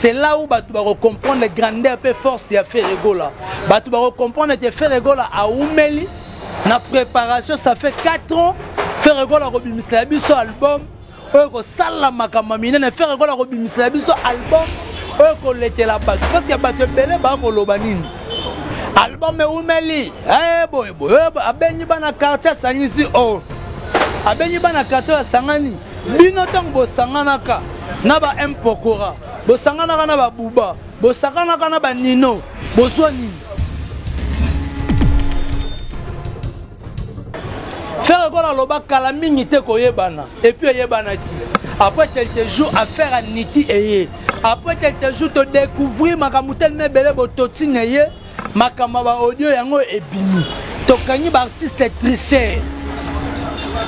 c'est là où tu vas comprendre la grandeur et force de Ferregola. Tu vas comprendre que Ferregola a oumeli. La préparation, ça fait 4 ans. Ferregola a remis son album. Ferregola a remis son album. Parce qu'il y a des gens album oumeli. Abeni bana quartier sangisi oh. Abeni bana quartier sangani. Bino tang bo sanganaka. Naba Mpokora. Bo sanganaka naba Buba. Bo sanganaka naba Nino. Bo soani. Faire quoi loba kalamingi te koyebana. Et puis yebana ki. Après quelques jours affaire à Niki eye. Après quelques jours te découvrir makamutel mebele bo totine ye. Makamaba audio yango ebimi. Tokanyi ba artiste tricher.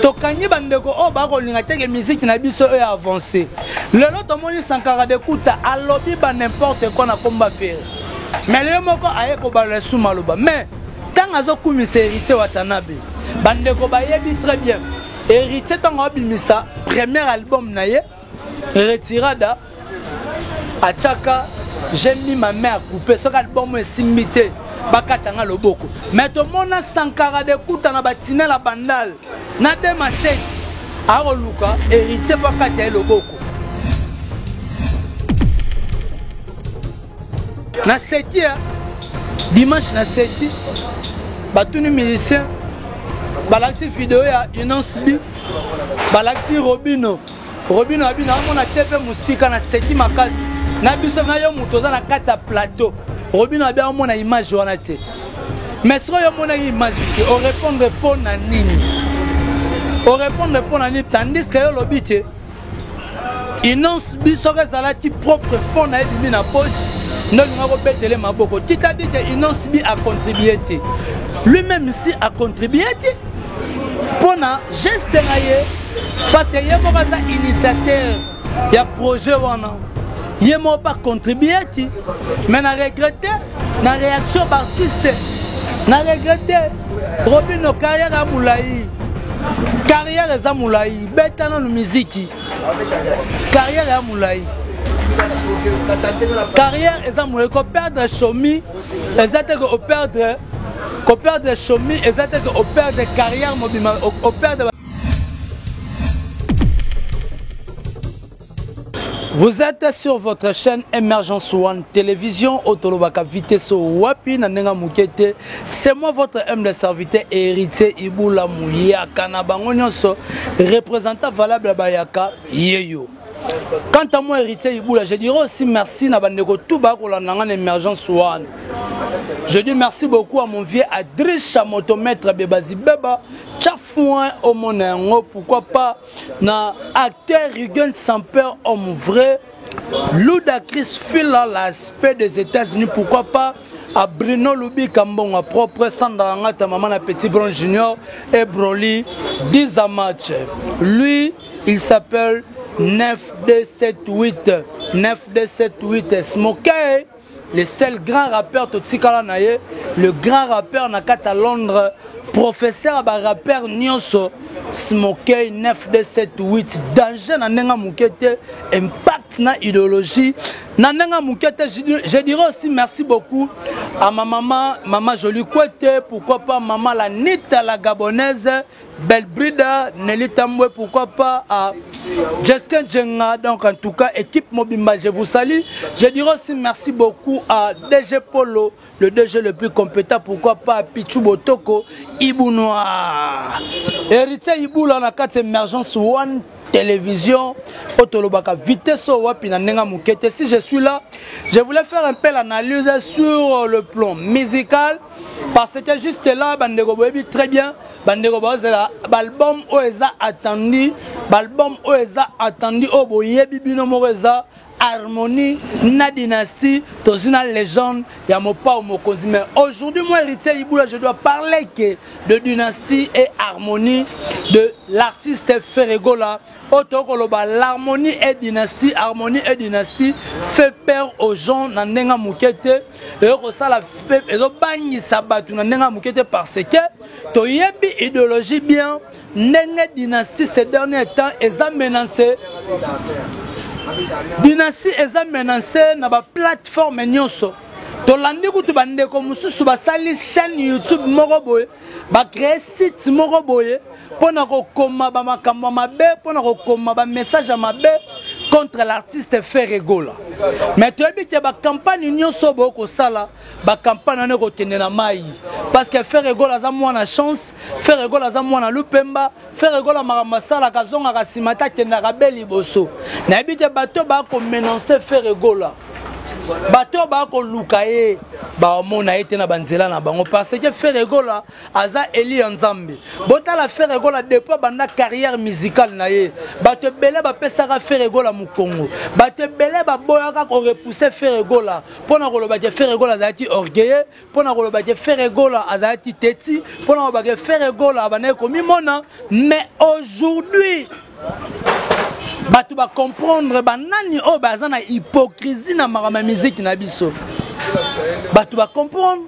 Tokanyi bandeko o ba ko linga teke musique na biso e avancer. Lelo to moni Sankara de Kuta alobi ba n'importe quoi na komba faire. Mais le moko aye ko ba le sou maloba. Mais tant azo kumisa héritier Watanabe. Bandeko ba yebi très bien. Héritier tant obimisa premier album na ye Retirada Achaka. J'ai mis ma main à couper. Ce album est simité. Bakatanga loboko. Mais tout le monde a Sankara de Kuta na batine la bandale. Na de machette. Aroluka héritier bakatanga loboko. Na seti dimanche na seti. Batuni musicien. Balaxi vidéo ya Inons B. Balaxi Robino. Robino abina on a TV musika na seti makasi. Na biso na yo mutoza na kati ya plateau. Robino a bien mon image wana te. Mais si yo mon image, on répondre pour na nini. On répondre pour na nini tandis que yo lobite. Inons biso ka zalati propre fond na ebimi na poche. Non ngako betele maboko. Qui t'a dit que Inons bi a contribué te. Lui-même ici a contribué te. Pour na geste na ye parce que yemo ka za initiateur ya projet wana. Il m'a pas contribué, mais n'a regretté, n'a réaction d'artiste, n'a regretté. Robino carrière à Moulaï, carrière à Moulaï, bêta dans la musique, carrière à Moulaï, carrière à Moulaï, qu'on perd Chomi, exactement qu'on perd Chomi, exactement qu'on perd carrière mobile, qu'on perd. Vous êtes sur votre chaîne Emergence One Télévision, Otolobaka Vitesse Wapi Nanenga Mukete. C'est moi votre humble serviteur héritier Iboula Mouya Kanabangonyoso, représentant valable Bayaka Yeyo. Quant à moi héritier Iboula, je dirais aussi merci Nabandeko Toubako la Nangan Emergence One. Je dis merci beaucoup à mon vieux Adriche Chamotomètre Bebazi Beba, Tchafouin au Monengo, pourquoi pas, na acteur Rugen sans peur, homme vrai, Louda Chris Fila, l'aspect des États-Unis, pourquoi pas, à Bruno Loubi Kambon, à propre Sandra Maman, à Petit Bron Junior et Broly, 10 à match. Lui, il s'appelle 9278, 9278 Smokey. Le seul grand rappeur Totsikala Naye, le grand rappeur Nakata Londres, professeur à rappeur Nyonso, Smokey 9278, danger Nanenga Mukete, impact na idéologie. Nanenga Mukete, je dirais aussi merci beaucoup à ma maman Jolie Kouete, pourquoi pas maman la Nita la Gabonaise, Belle Brida, Nelly Tamboué, pourquoi pas à Jessica Djenga, donc en tout cas, équipe Mobimba, je vous salue. Je dirais aussi merci beaucoup à DG Polo, le DG le plus compétent, pourquoi pas à Pichou Botoko, Ibou Noir. Héritier Ibou, là, on a 4 émergences One Télévision, Otolobaka Vitesse Wapi Nanenga Mukete. Si je suis là, je voulais faire un peu l'analyse sur le plan musical, parce que juste là, Bandego Boebi, très bien. Bandego Bozela, l'album Oeza attendu, l'album Oeza attendu, Oboyebi Binomoreza, Harmonie, na dynastie, dans une légende, Yamopa ou Mokonzi. Mais aujourd'hui, moi, héritier Iboula, je dois parler que de dynastie et harmonie de l'artiste Ferregola. L'harmonie et dynastie, fait peur aux gens dans Nenga Mukete. Et ça la fait, et ça banni sabatu dans Nenga Mukete parce que to yebi idéologie bien, Nenga dynastie ces derniers temps, ils ont menacé. Dynastie est menacée na ba plateforme nyonso. Tolandi kutu bandeko mususu basali chaîne YouTube moko boye, ba créer site moko boye pona ko koma ba makambo mabe, pona ko koma ba message mabe contre l'artiste Ferregola. Mais tu as dit que la campagne nyonso boko sala, ba campagne ne ko tene na mai parce que Ferregola za mwana chance, Ferregola za mwana lupemba, Ferregola maramasala kazonga kasimata tena kabeli boso. Na bi te bato ba ko menacer Ferregola. Bato ba ko lukaye ba mona ete na banzela na bango parce que Ferregola aza Eli Nzambe. Bota la Ferregola depuis banda carrière musicale na ye. Bato belé ba pesaka Ferregola mu Congo. Bato belé ba boyaka ko repousser Ferregola. Pona ko loba que Ferregola azati orgueilleux, pona ko loba que Ferregola azati teti, pona ko loba que Ferregola abane ko mimona, mais aujourd'hui batu ba comprendre banani o bazana hypocrisie na marama musique na biso. Batu ba comprendre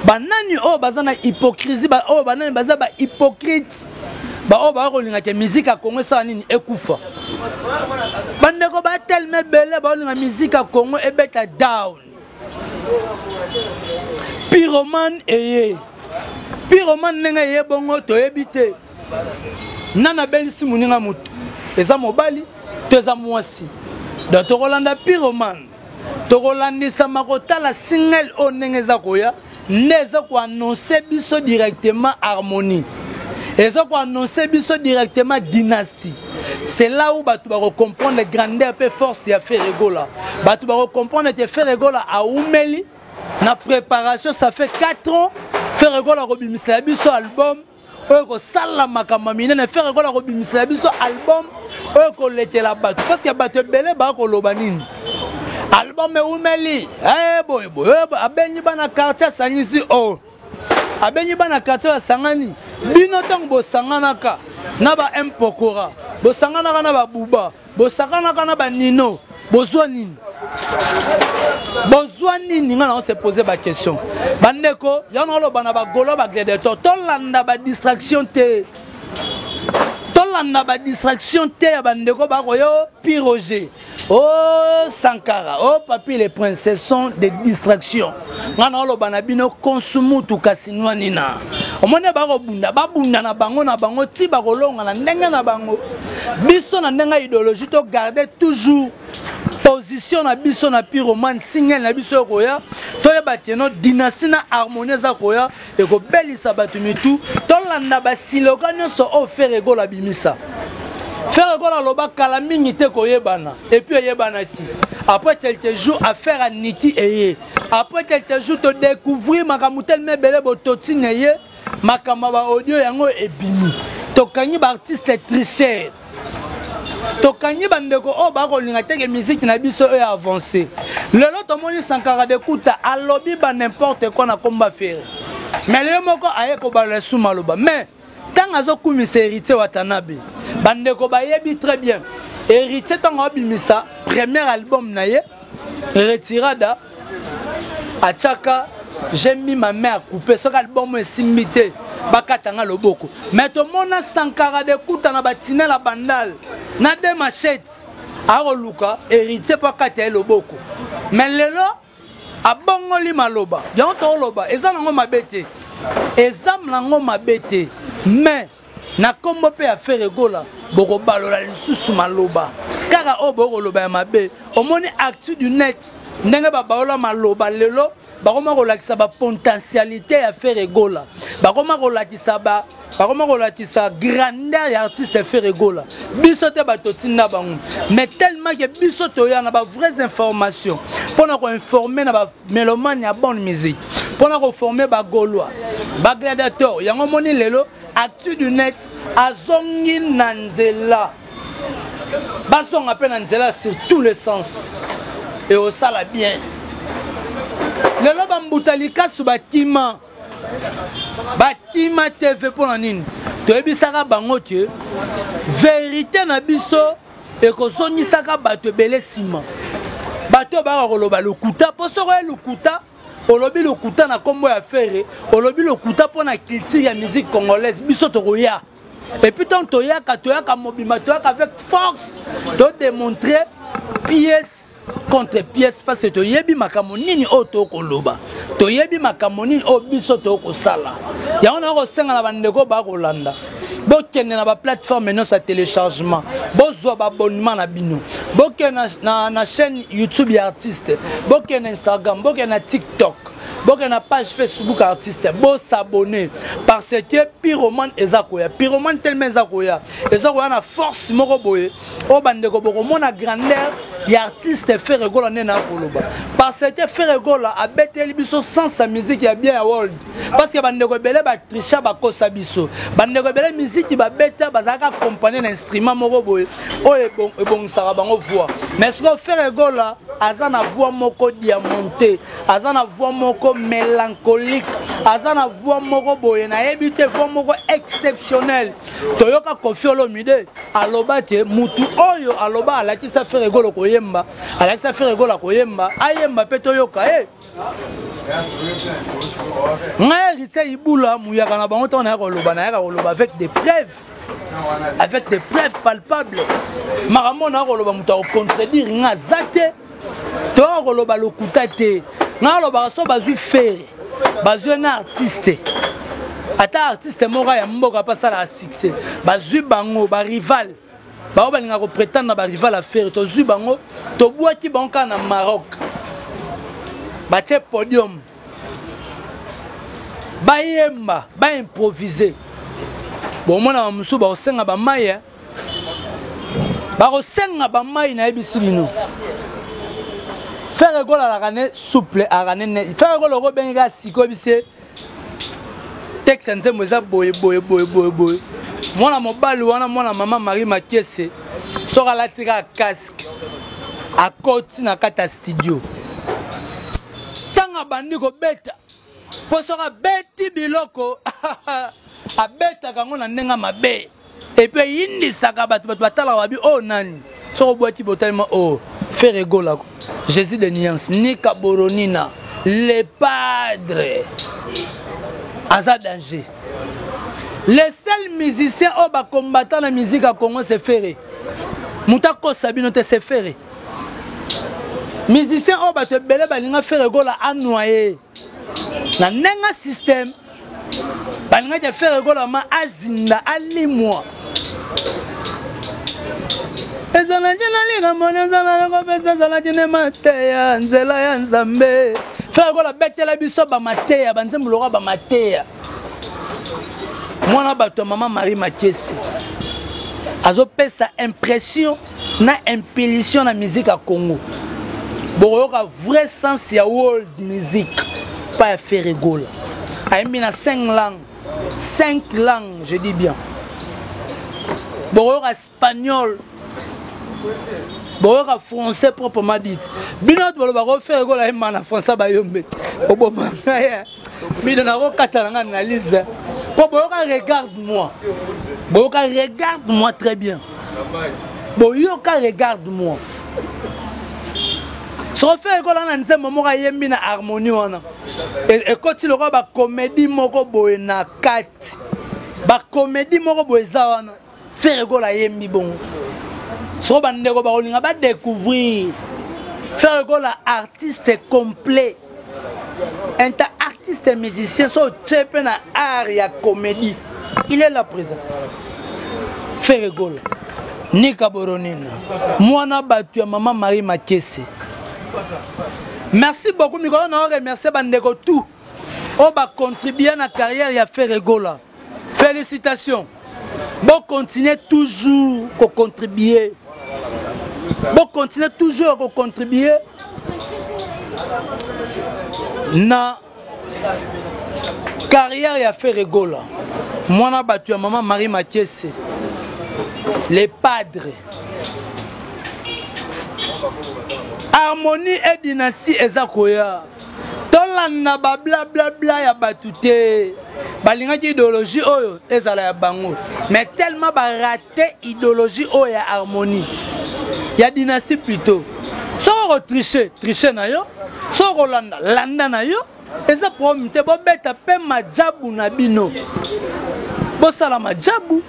banani o bazana hypocrisie ba o banani baza ba hypocrite. Ba o ba ko linga ke musique a Congo sa nini ekufa. Bandeko ba tellement belé ba linga musique a Congo e beta down. Pyromane eye. Pyromane nenga ye bongo to ebité. Nana belisi muninga mutu. Eza mobali teza mwasi. Donc Rolanda Pyromane. Tokolandisa makotala single o nengeza koya neza ko annoncer biso directement harmonie. Eza ko annoncer biso directement dynastie. C'est là où batu ba comprendre la grandeur et force ya Ferregola. Batu ba comprendre que Ferregola a umeli na préparation ça fait 4 ans Ferregola robimisa biso album. Oko sala makamba minene Ferregola robimisa biso album. Oko letela batu parce que batu belé ba ko loba nini. Album e umeli boy abenyi bana quartier sangisi o abenyi bana quartier sangani bino tang bo sanganaka na ba empokora bo sanganaka na ba buba bo sanganaka na ba nino bozwa nini ngana on se poser ba question bandeko yana lo bana ba golo ba gladiateur to landa ba distraction te ya bandeko ba koyo piroger. Oh Sankara, oh Papi les princes, ce sont des distractions. Ngana lo banabino konsumu tu kasinwa nina. Omone ba bunda na bango ti ba kolonga na ndenga na bango. Biso na ndenga idéologie to garder toujours position na biso na Pyromane signal na biso koya. To yeba keno dynastie na harmonie za koya e ko belisa batu mitu. To landa ba siloga nyonso o Ferregola bimisa. Ferregola loba kala mingi te koyebana et puis yebana ti. Après quelques jours affaire à Niki eye. Après quelques jours to découvrir makamutel mebele bototi neye makamba ba audio yango ebimi. To kanyi ba artiste tricher. To kanyi bandeko o ba ko linga te ke musique na biso e avancer. Lelo to moni Sankara de kuta alobi ba n'importe quoi na komba faire. Mais le moko aye ko ba le sumaloba. Mais tant azo kumisa héritier Watanabe. Bandeko bayebi très bien. Héritier tango bimisa premier album na ye Retirada Achaka j'ai mis ma main à couper ce album est simité bakatanga loboko. Mais to mona Sankara de kuta na batine la bandal na de machettes aro luka héritier pa kata loboko. Mais lelo abongoli maloba. Bien to loba ezanango mabete. Ezam nango mabete. Mais na kombo pe ya Ferregola boko balola lisusu maloba kaka o boko loba ya mabe omoni actu du net ndenge ba balola maloba lelo bakoma kolakisa ba potentialité ya Ferregola bakoma kolakisa grandeur ya artiste Ferregola biso te batotinda bango mais tellement que biso to ya na ba vraies informations pona ko informer na ba mélomane ya bonne musique pona ko former ba gaulois ba gladiateur yango moni lelo actu du net azongi nanzela basonga pe nanzela sur tous les sens et au sala bien lelo bambutalika su bakima TV pona nini toyebisaka bango ke vérité na biso ekozongisaka bato ebele nsima bato baka koloba lokuta po soko ya lokuta olobi lokuta na kombo ya fere olobi lokuta pona culture ya musique congolaise biso tokoya et puis tant toyaka mobima toyaka avec force to démontrer pièce contre pièce parce que toyebi makambo nini o to koloba toyebi makambo nini o biso to ko sala ya on a kosenga na bandeko ba kolanda bokende na ba plateforme no sa téléchargement bozwa ba abonnement na bino bokende na chaîne YouTube ya artiste bokende na Instagram bokende na TikTok bokende na page Facebook artiste bo s'abonner parce que Pyromane ezakoya Pyromane tellement ezakoya na force moko boye o bandeko boko mona grandeur ya artiste Ferre Gola nena koloba parce que Ferre Gola a beteli biso sans sa musique ya bien ya world parce que bandeko belé ba tricha ba kosa biso bandeko belé musique ba beta bazaka accompagner l'instrument moko boye o ebong sara bango voix mais ce que Ferre Gola azana voix moko diamanté azana voix moko mélancolique azana voix moko boye na ebité voix moko exceptionnel toyoka Koffi Olomide aloba te mutu oyo aloba alakisa Ferre Gola koyemba alakisa Ferre Gola koyemba ayemba pe toyoka ngai ritse ibula muyaka na bango tona koloba na yaka koloba avec des preuves palpables makamona koloba mutu contredire nga zate to koloba lokuta te nga loba so bazui faire bazui na artiste ata artiste moko ya mboka pasa la succès bazui bango ba rival ba balinga ko prétendre ba rival à faire to zui bango to boaki banka na Maroc ba che podium ba yemba ba improviser bon mona musu ba osenga ba maya ba osenga ba mai na ebisi bino Ferre Gola la rane souple a rane ne Ferre Gola ko benga siko bise texte nze moza boye mwana mobali wana mwana mama Marie Makiese soka latika casque a koti na kata studio tanga bandi ko beta po soka beti biloko a beta kango na ndenga mabe et puis indi saka batu batala wabi o nani soko boati botalima o Ferre Gola Jésus de Nuance Nika Boronina les padres Aza danger. Les seuls musiciens au bas combattant la musique à Congo c'est Ferre. Moutako Sabino te c'est Ferre. Musiciens au bas te belé balinga Ferre Gola a noyé. Na nenga système. Balinga te Ferre Gola ma azinda alimwa. Ezana jina liga mona zana ko pesa zana jine mateya nzela ya nzambe. Ferre Gola betela biso ba mateya banzembu lora ba mateya. Mwana bato maman Marie Makiese. Azo pesa impression na impulsion na musique à Congo. Boyoka vrai sens ya world music pas Ferre Gola. Aimi na 5 langues. 5 langues, je dis bien. Boyoka espagnol. Boyoka français proprement dit. Binot boloba ko Ferre Gola ema na français ba yombe. Oboma ya. Bino na ko katalanga analyse. Boyoka regarde-moi. Boyoka regarde-moi très bien. Boyoka regarde-moi. So Ferre Gola na nzembo moko yembi na harmonie wana. Et quand il aura ba comédie moko boye na 4. Ba comédie moko boye za wana. Ferre Gola yembi bon. So bandeko ba olinga ba découvrir Ferre Gola artiste complet. Un artiste et musicien so tchepe na art ya comédie. Il est là présent. Ferre Gola. Nika Boronina. Mwana batu ya maman Marie Makiese. Merci beaucoup Miko, on remercie bandeko tout. On va contribuer à la carrière ya Ferre Gola. Félicitations. Bon continuez toujours à contribuer. Bon continuez toujours à contribuer. Na carrière ya Ferre Gola. Mwana batu ya maman Marie Makiese. Les padres. Harmonie et dynastie ezakoya. Tolanda ba bla bla bla ya batute. Balinga ki idéologie oyo ezala ya bango. Mais tellement ba raté idéologie oyo ya harmonie. Ya dynastie plutôt. Soko tricher na yo. Soko landa na yo. Eza promite bo beta pe majabu na bino. Bo sala majabu.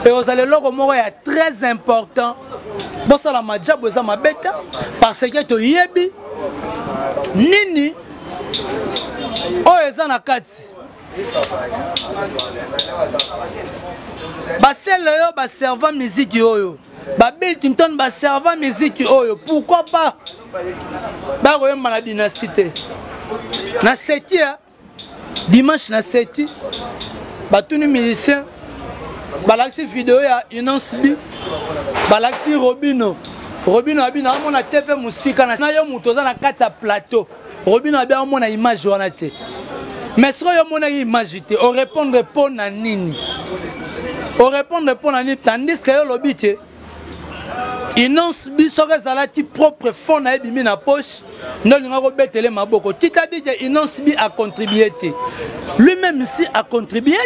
Et aux alleloko moko ya très important. Bon ça la majabo ça ma bête parce que to yebi nini o eza na kati. Ba sel yo ba servant musique oyo. Ba bel tinton ba servant musique oyo. Pourquoi pas? Ba ko yema na dynastie. Na seti dimanche na seti. Ba tous les musiciens balaxi vidéo ya Inonsbi balaxi Robino abina mona TV musika na yo muto za na kati ya plateau Robino abia mona image wana te mais so yo mona image te o répondre pour na nini tandis que yo lobite Inonsbi soka zalati propre fond na ebimi na poche ndonga ko betele maboko tita dit que Inonsbi a contribué lui-même ici a contribué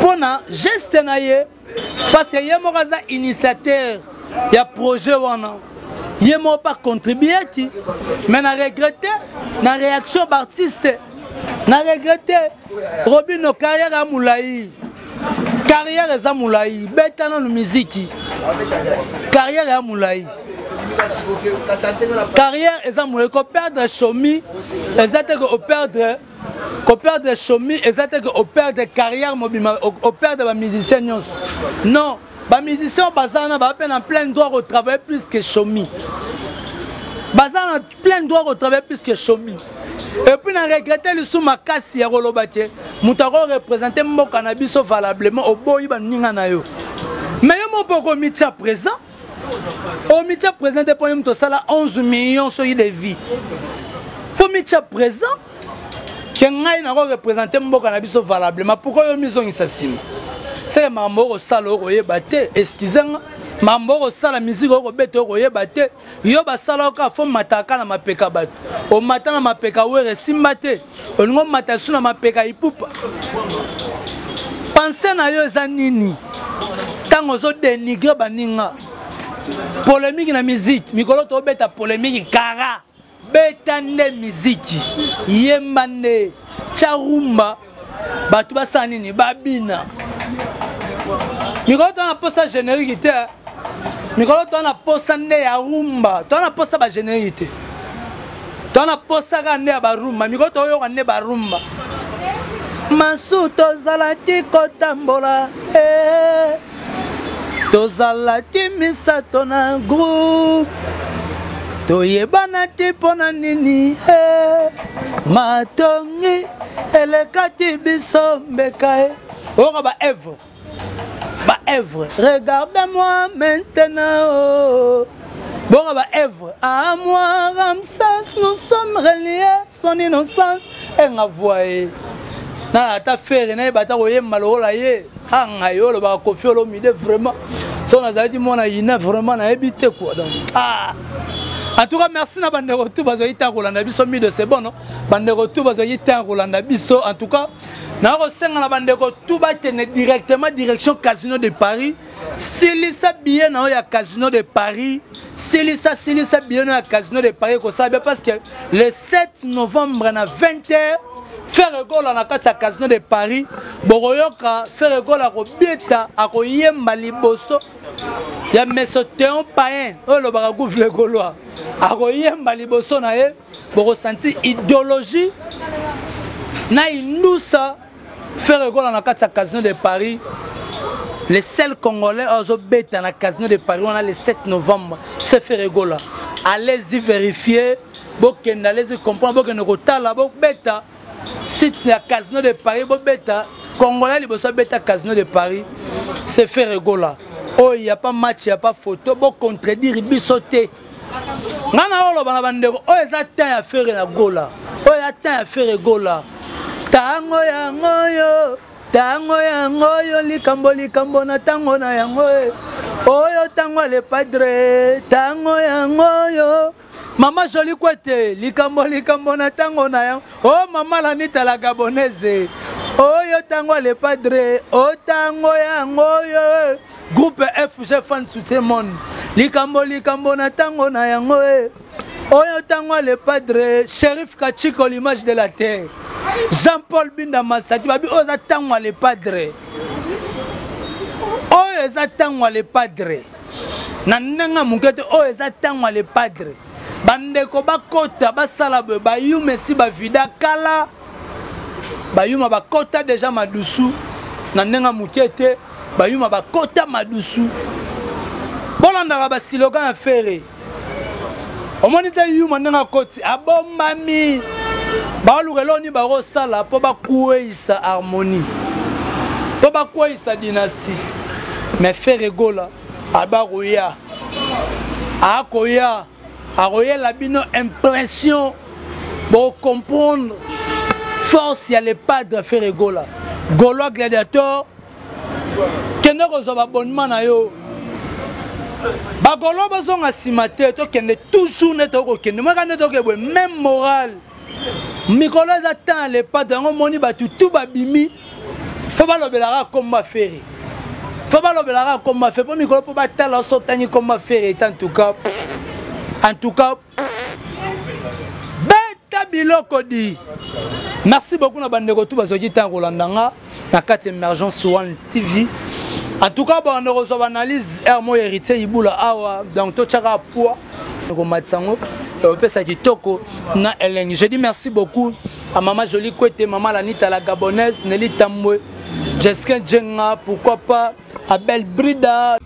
pour na geste na ye parce que ye mo kaza initiateur ya projet wana ye mo pas contribuer mais na regretter na réaction d'artiste na regretter Robino carrière a moulaï carrière eza moulaï beta na musique carrière ya moulaï carrière eza moulaï ko perdre chomi ezate ko perdre chomi ezate ko perdre carrière mobima au perdre ba musicien non ba musicien bazana ba peine en plein droit au travail plus que chomi bazana plein droit au travail plus que chomi et puis na regretter le sous makasi ya kolobate mutako représenter mboka na biso valablement au boyi ba ninga na yo mais yo mo poko mitia présent au mitia présenté pour yo to sala 11 millions so de vie faut mitia présent que ngai na représenter mboka na biso valablement pourquoi yo miso ngisasima c'est mambo au sala o yeba te excusez-moi mambo au sala musique o beto o yeba te yo ba sala ka fo mataka na mapeka bato o mata na mapeka were simba te o ngo mata suna mapeka ipupa pensez na yo za nini tango zo dénigrer baninga polémique na musique mikolo to beta polémique kara beta ne musique yembane charumba batu basani ni babina mikolo to na posa générique te mikolo to na posa ne ya rumba to na posa ba générique to na posa ga ne ba rumba mikolo to yo ga ne ba rumba masuto zalati kotambola tozalaki misato na groupe toyebana te pona nini matongi elekaki biso mbeka oka ba Èvre regarde-moi maintenant bon ba Èvre à moi Ramsès nous sommes reliés son innocence et nga voye na ta faire na bata koye malola ye anga yo lo ba kofi lo mide vraiment son azali mona ina vraiment na ebité quoi donc en tout cas merci na bande retour bazo ita kolanda biso mide c'est bon non bande retour bazo ita kolanda biso en tout cas na ko senga na bande retour ba tene directement direction Casino de Paris silisa bien na ya Casino de Paris silisa bien na Casino de Paris ko sabe parce que le 7 novembre na 20h faire école na kati ya Casino de Paris boroyoka faire école a ko bieta a ko yemba liboso ya mesotéon païen o lo ba gouvle goloa a ko yemba liboso na ye boro sentir idéologie na indusa faire école na kati ya Casino de Paris les seuls congolais ozo beta na Casino de Paris on a le 7 novembre c'est faire école allez-y vérifier bokenda allez-y comprendre bokenda ko tala bok beta site ya Casino de Paris bo beta congolais liboso beta Casino de Paris c'est faire égola oh il y a pas match il y a pas photo bo contredire bisoté ngana olo bana bandeko oh eza temps ya faire na gola oh ya temps ya faire égola tango yo likambo na tango na yango oyo tango le padre tango yango yo Maman Jolie Kwete, likambo na tango na yang. Oh maman la nita la gabonaise. Oh yo tango le padre, oh tango yango yo. Groupe FG fan soutien monde. Likambo na tango na yango. Oh yo tango le padre, Shérif Kachiko l'image de la terre. Jean-Paul Binda Massati babi oza tango le padre. eza tango le padre na ndenga mukete o eza tango le padre bandeko bakota basala bayuma si bavida kala bayuma bakota déjà madusu na ndenga mukete bayuma bakota madusu bolandaka basiloga ya fere omoni te yuma ndenga koti abombami balukelo barosala po bakueisa harmonie po bakueisa dynastie mais fere gola abaroya akoya aroyela bino impression pour comprendre force ya le padre fere gola Gaulois gladiateur kende kozwa abonnement na yo bagolo bazonga nsima te tokende toujours nete okokende mwaka nete okebwe même moral mikolo eza tan le padre yango moni bato tu babimi fo balobelaka komba fere fo balobelaka komba fere po mikolo mpo batala osotani komba fere ete en tout cas beta biloko di merci beaucoup na bandeko tu bazoki ntango kolandanga na kati Emergence One TV. En tout cas, on reçoit l'analyse Hermo héritier Ibula Awa, donc tout chaka poids. Je dis merci beaucoup à maman Jolie Kouete, maman Lanita la Gabonaise, Nelly Tamboué, Jessica Djenga, pourquoi pas Abel Brida.